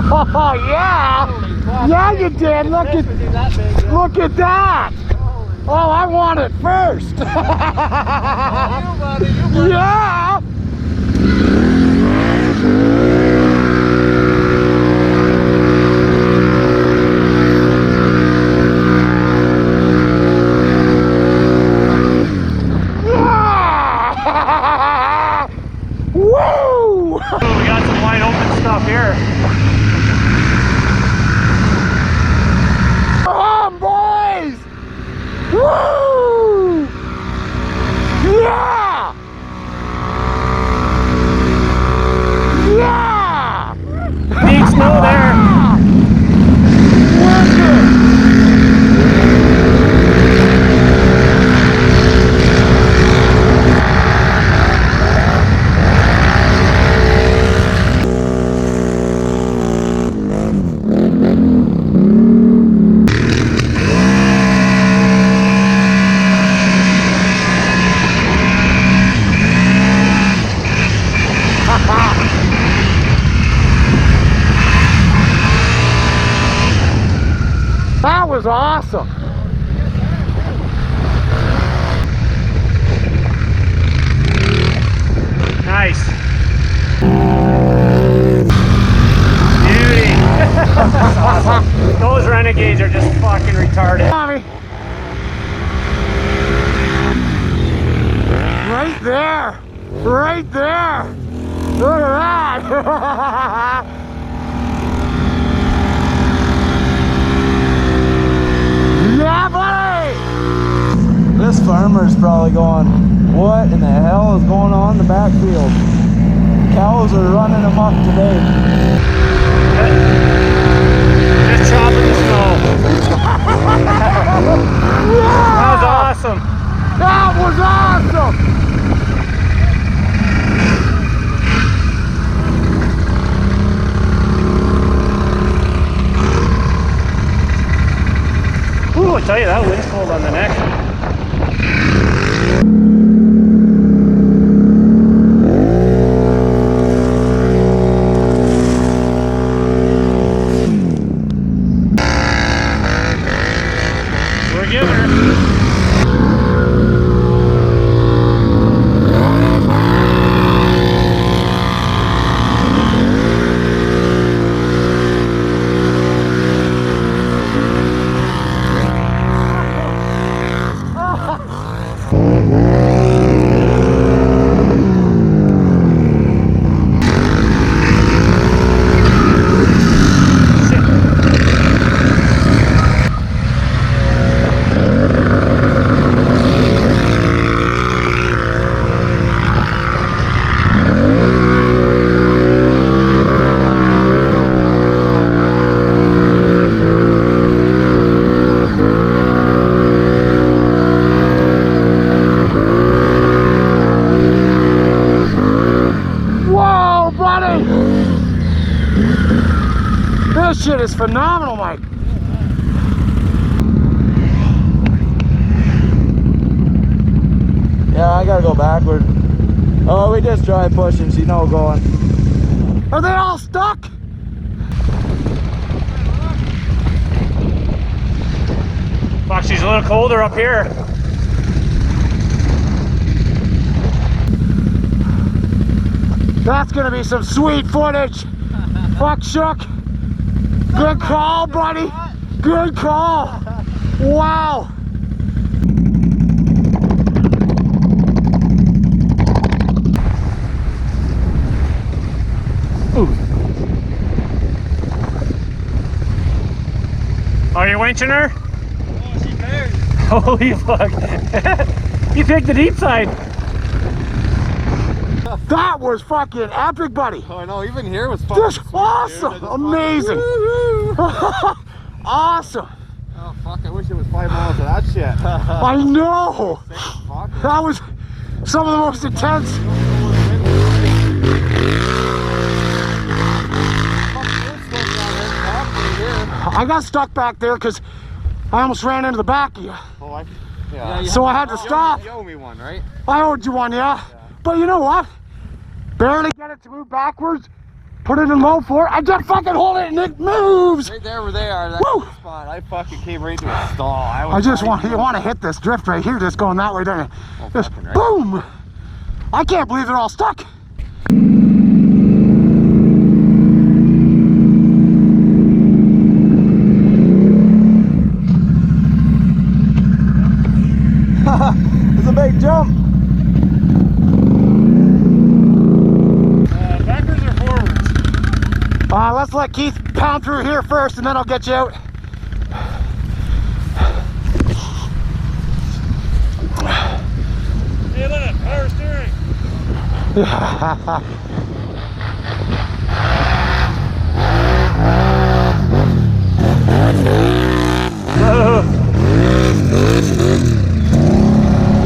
Oh yeah! Yeah, you did. Look at that! Oh, I want it first. Yeah! Woo! We got some wide open stuff here. Come on, boys! Woo! Yeah! Yeah! Deep snow there. That was awesome. Nice. Beauty. That's awesome. Those renegades are just fucking retarded. Tommy. Right there. Right there. Look at that. Yeah, buddy! This farmer's probably going, what in the hell is going on in the backfield? Cows are running amok today. Just chopping the snow. Yeah! That was awesome. That was awesome! Ooh, I tell you, that wind's cold on the neck. We're giving her. This shit is phenomenal, Mike. Yeah, I gotta go backward. Oh, we just tried pushing, so you know going. Are they all stuck? Fuck, she's a little colder up here. That's gonna be some sweet footage. Fuck, Shook. Good call, buddy. Good call. Wow. Ooh. Are you winching her? Oh, she bears. Holy fuck. You picked the deep side. That was fucking epic, buddy. Oh, I know, even here was fucking Just sweet, awesome. dude. Amazing. Awesome. Oh, fuck, I wish it was 5 miles of that shit. I know. That was some of the most intense. I got stuck back there because I almost ran into the back of you. Oh, yeah. So I had to stop. You owe me one, right? I owed you one, yeah. But you know what? Barely get it to move backwards. Put it in low for it. I just fucking hold it and it moves. Right there where they are, that's Woo! the spot. I fucking came right to a stall. I just want, you want to hit this drift right here, just going that way, don't you? Oh, Just fucking right. boom! I can't believe they're all stuck. It's a big jump. Backwards or forwards? Let's let Keith pound through here first and then I'll get you out. Hey, look, power steering.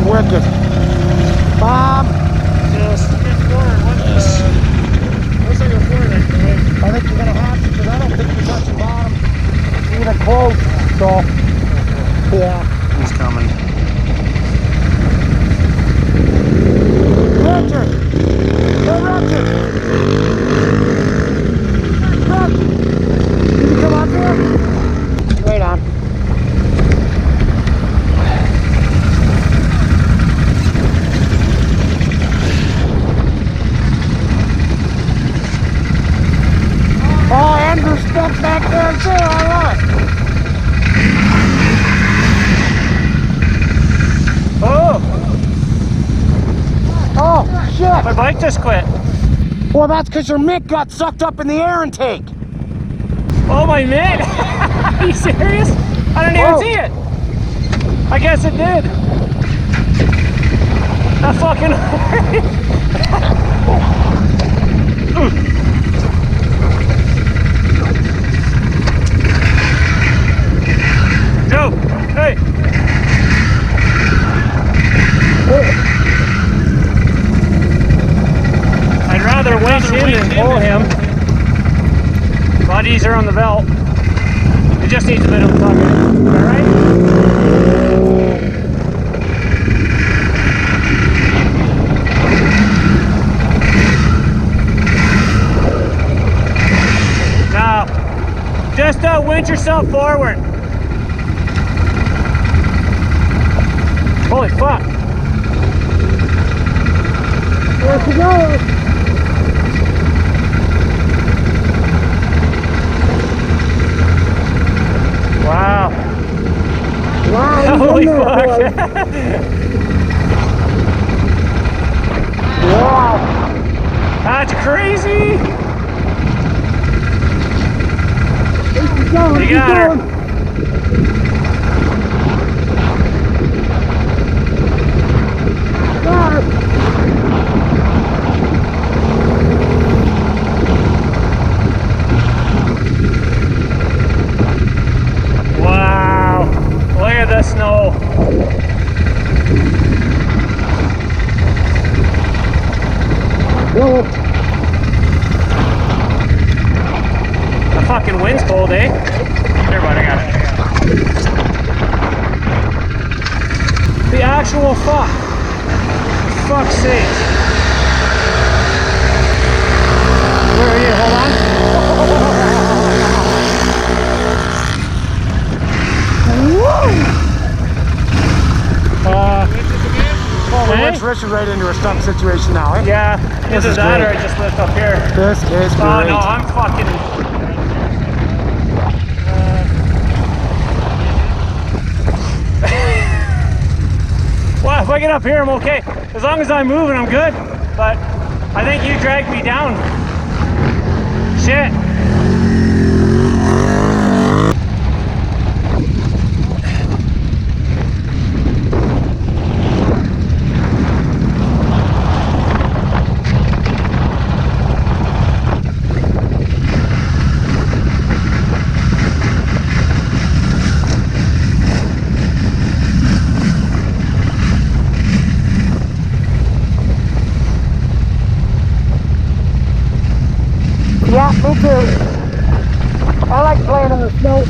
Wicked. Just get forward. Looks like a forward actually. I think you're gonna have to, because I don't think you're touching bottom even close. So, yeah. He's coming. Richard! Hey, Richard! Richard! Did you come up here? Wait on. Oh, Andrew's stuck back there too, I love it. Oh! Oh, shit! My bike just quit. Well, that's because your mitt got sucked up in the air intake. Oh, my mitt! Are you serious? I didn't even Oh. see it. I guess it did. That fucking Joe, hey! I'd rather winch in than pull him. A lot easier on the belt. It just needs a bit of a tug. Alright? Now, just winch yourself forward. Holy fuck. There she goes. Wow. Wow, he's Holy in there, fuck. boys. Wow. That's crazy. Keep going, You keep got her. going. Got her. Wow. Look at the snow. Whoa. The fucking wind's cold, eh? There, bud, I got it. The actual fuck. For fuck's sake. Where are you? Hold on. Well, we Hey? went Richard right into a stuck situation now, eh? Yeah, This either is that great. or I just lift up here. This is Oh great. no, I'm fucking. Well, if I get up here, I'm okay. As long as I'm moving, I'm good. But I think you dragged me down. Shit. Yeah, me too. I like playing in the snow.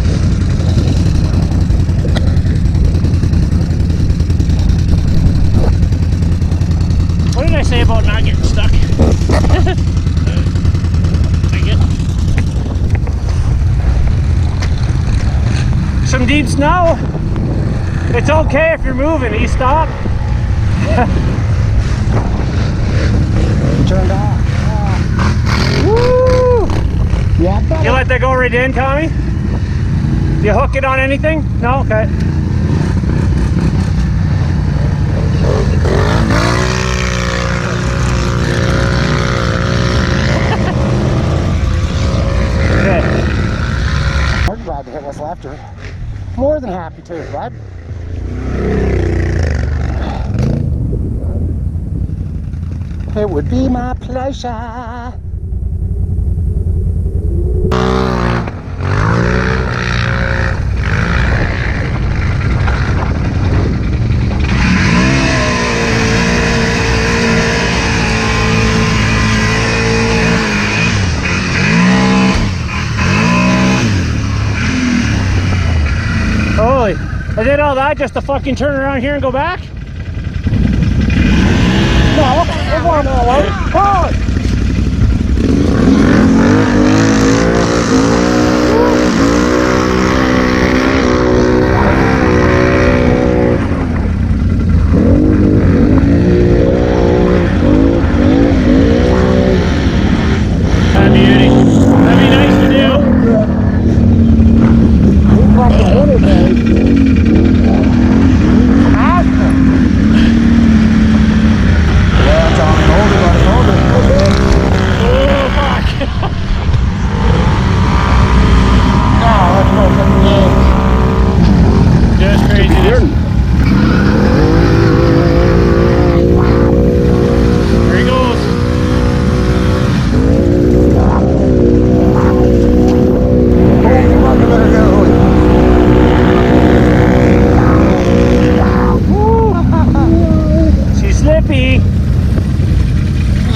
What did I say about not getting stuck? I some deep snow. It's okay if you're moving. You stop. Turned off. Woo! Yeah, You let that go right in, Tommy? You hook it on anything? No? Okay. I'm glad to hit what's left of it. More than happy to, bud. It would be my pleasure. Holy, I did all that just to fucking turn around here and go back? No, we're going all over. Hold! That'd be nice to do. Yeah, Tommy, hold it, buddy, hold it. Oh, fuck. Just craziness. There he goes. She's slippy.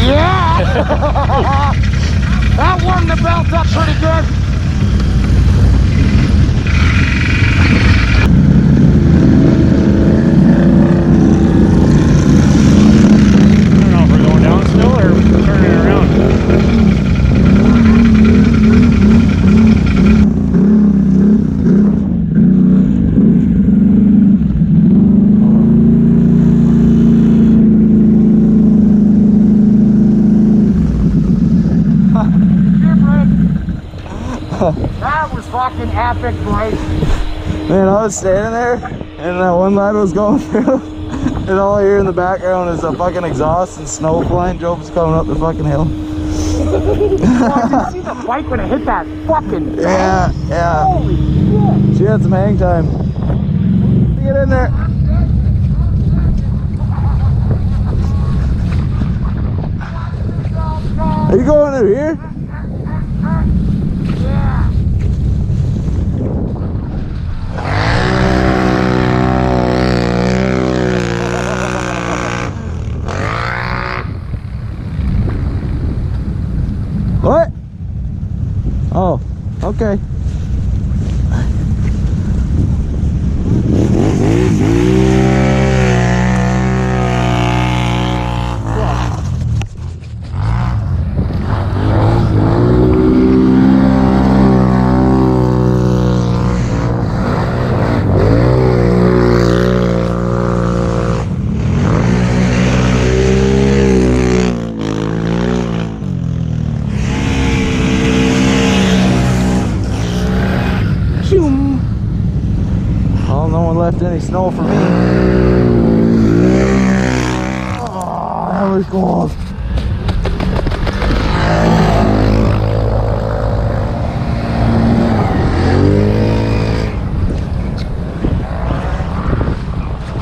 Yeah! That warmed the belt up pretty good. I don't know if we're going down still or turning around. That was fucking epic, boys. Man, I was standing there, and that one lad was going through, and all I hear in the background is a fucking exhaust and snow flying. Job's coming up the fucking hill. Oh, did you see the bike when it hit that fucking thing? Yeah, yeah. Holy shit. She had some hang time. Get in there. Are you going through here? Yeah. What? Oh, okay. Well, no one left any snow for me. Oh, that was cold.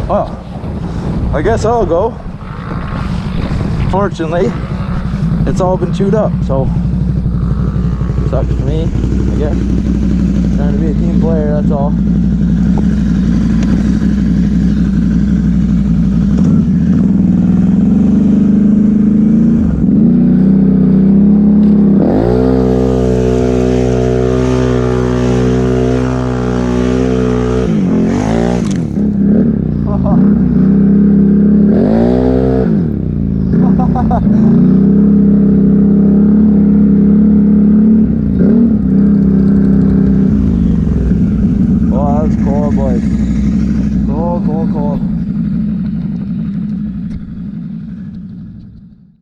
Well, I guess I'll go. Fortunately, it's all been chewed up, so sucks for me, I guess. Trying to be a team player, that's all.